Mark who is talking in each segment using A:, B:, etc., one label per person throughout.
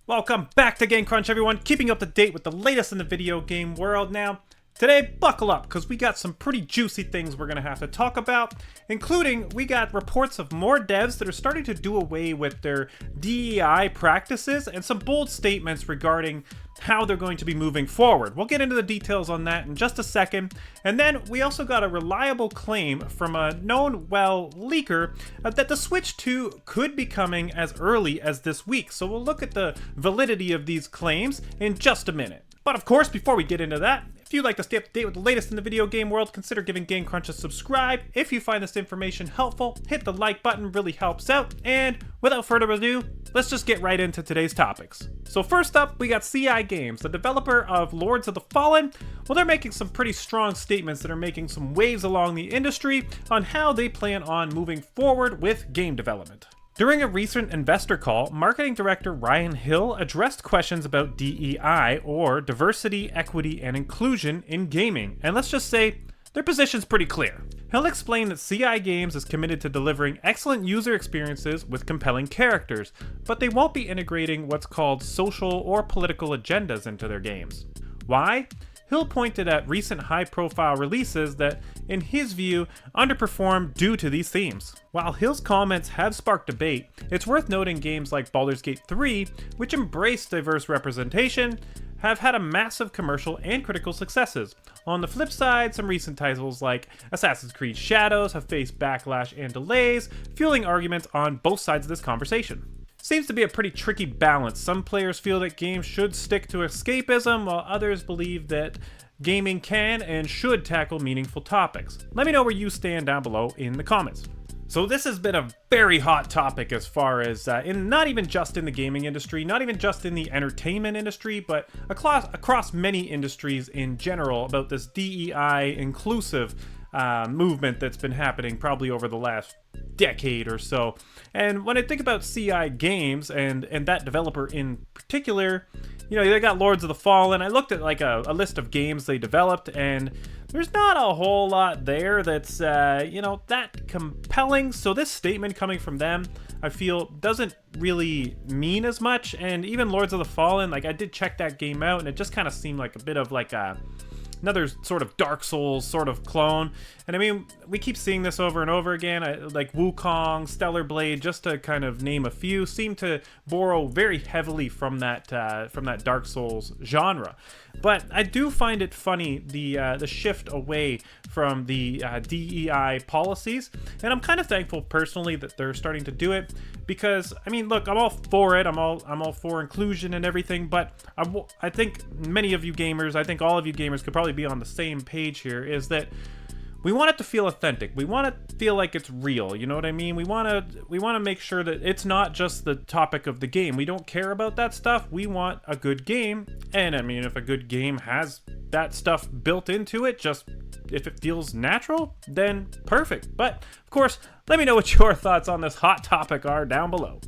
A: Welcome back to Game Crunch, everyone, keeping up to date with the latest in the video game world. Now, today, buckle up, because we got some pretty juicy things we're going to have to talk about, including we got reports of more devs that are starting to do away with their DEI practices and some bold statements regarding how they're going to be moving forward. We'll get into the details on that in just a second. And then we also got a reliable claim from a known, leaker that the Switch 2 could be coming as early as this week. So we'll look at the validity of these claims in just a minute. But of course, before we get into that, if you'd like to stay up to date with the latest in the video game world, consider giving Game Crunch a subscribe. If you find this information helpful, hit the like button, really helps out. And without further ado, let's just get right into today's topics. So first up, we got CI Games, the developer of Lords of the Fallen. Well, they're making some pretty strong statements that are making some waves along the industry on how they plan on moving forward with game development. During a recent investor call, marketing director Ryan Hill addressed questions about DEI, or diversity, equity, and inclusion in gaming, and let's just say their position's pretty clear. Hill explained that CI Games is committed to delivering excellent user experiences with compelling characters, but they won't be integrating what's called social or political agendas into their games. Why? Hill pointed at recent high-profile releases that, in his view, underperformed due to these themes. While Hill's comments have sparked debate, it's worth noting games like Baldur's Gate 3, which embrace diverse representation, have had a massive commercial and critical successes. On the flip side, some recent titles like Assassin's Creed Shadows have faced backlash and delays, fueling arguments on both sides of this conversation. Seems to be a pretty tricky balance. Some players feel that games should stick to escapism, while others believe that gaming can and should tackle meaningful topics. Let me know where you stand down below in the comments. So this has been a very hot topic as far as, not even just in the gaming industry, not even just in the entertainment industry, but across many industries in general, about this DEI inclusive movement that's been happening probably over the last decade or so. And when I think about CI Games and that developer in particular, they got Lords of the Fallen. I looked at like a list of games they developed, and there's not a whole lot there that's that compelling. So this statement coming from them, I feel, doesn't really mean as much. And even Lords of the Fallen, like, I did check that game out, and it just kind of seemed like a bit of like another sort of Dark Souls sort of clone. And I mean, we keep seeing this over and over again. Like Wukong, Stellar Blade, just to kind of name a few, seem to borrow very heavily from that Dark Souls genre. But I do find it funny, the shift away from the DEI policies, and I'm kind of thankful personally that they're starting to do it, because I mean, look, I'm all for it. I'm all for inclusion and everything, but I think many of you gamers, I think all of you gamers could probably be on the same page here, is that we want it to feel authentic. We want it to feel like it's real. You know what I mean? We want to make sure that it's not just the topic of the game. We don't care about that stuff. We want a good game. And I mean, if a good game has that stuff built into it, just if it feels natural, then perfect. But of course, let me know what your thoughts on this hot topic are down below.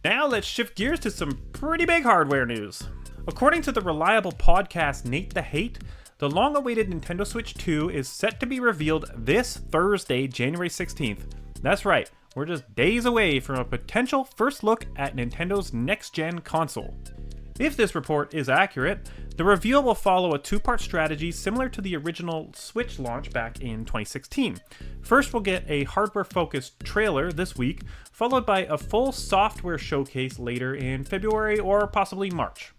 A: Now let's shift gears to some pretty big hardware news. According to the reliable podcast Nate the Hate, the long-awaited Nintendo Switch 2 is set to be revealed this Thursday, January 16th. That's right, we're just days away from a potential first look at Nintendo's next-gen console. If this report is accurate, the reveal will follow a two-part strategy similar to the original Switch launch back in 2016. First, we'll get a hardware-focused trailer this week, followed by a full software showcase later in February or possibly March.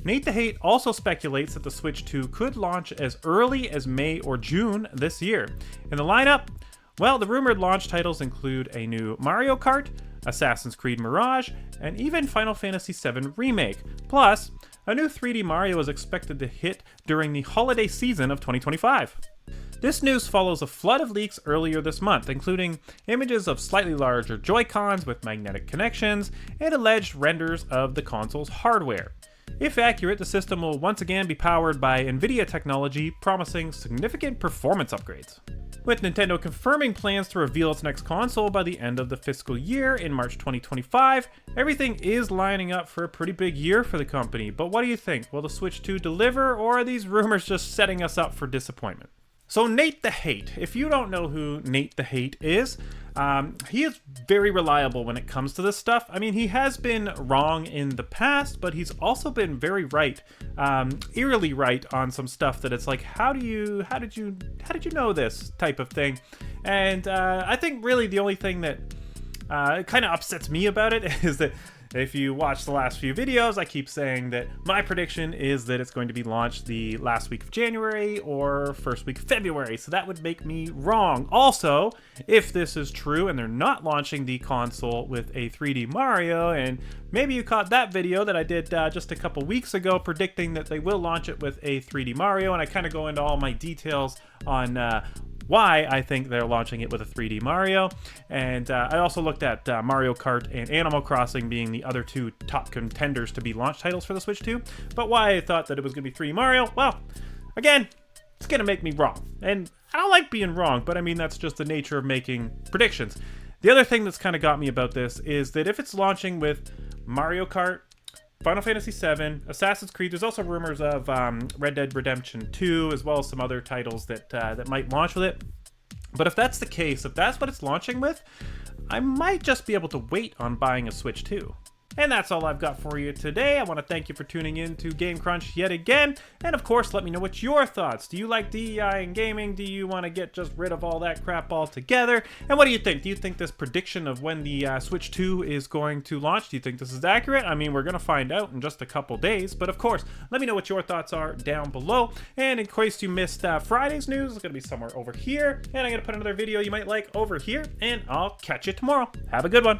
A: Nate the Hate also speculates that the Switch 2 could launch as early as May or June this year. In the lineup, well, the rumored launch titles include a new Mario Kart, Assassin's Creed Mirage, and even Final Fantasy VII Remake. Plus, a new 3D Mario is expected to hit during the holiday season of 2025. This news follows a flood of leaks earlier this month, including images of slightly larger Joy-Cons with magnetic connections and alleged renders of the console's hardware. If accurate, the system will once again be powered by NVIDIA technology, promising significant performance upgrades. With Nintendo confirming plans to reveal its next console by the end of the fiscal year in March 2025, everything is lining up for a pretty big year for the company. But what do you think? Will the Switch 2 deliver, or are these rumors just setting us up for disappointment? So Nate the Hate, if you don't know who Nate the Hate is, he is very reliable when it comes to this stuff. I mean, he has been wrong in the past, but he's also been very right, eerily right on some stuff that it's like, how did you know this type of thing? And I think really the only thing that kind of upsets me about it is that if you watch the last few videos, I keep saying that my prediction is that it's going to be launched the last week of January or first week of February, so that would make me wrong. Also, if this is true and they're not launching the console with a 3D Mario, and maybe you caught that video that I did just a couple weeks ago predicting that they will launch it with a 3D Mario, and I kind of go into all my details on why I think they're launching it with a 3D Mario. And I also looked at Mario Kart and Animal Crossing being the other two top contenders to be launch titles for the Switch 2. But why I thought that it was going to be 3D Mario, well, again, it's going to make me wrong. And I don't like being wrong, but I mean, that's just the nature of making predictions. The other thing that's kind of got me about this is that if it's launching with Mario Kart, Final Fantasy VII, Assassin's Creed, there's also rumors of Red Dead Redemption 2, as well as some other titles that that might launch with it. But if that's the case, if that's what it's launching with, I might just be able to wait on buying a Switch 2. And that's all I've got for you today. I want to thank you for tuning in to Game Crunch yet again. And of course, let me know what's your thoughts. Do you like DEI in gaming? Do you want to get just rid of all that crap altogether? And what do you think? Do you think this prediction of when the Switch 2 is going to launch, do you think this is accurate? I mean, we're going to find out in just a couple days. But of course, let me know what your thoughts are down below. And in case you missed Friday's news, it's going to be somewhere over here. And I'm going to put another video you might like over here. And I'll catch you tomorrow. Have a good one.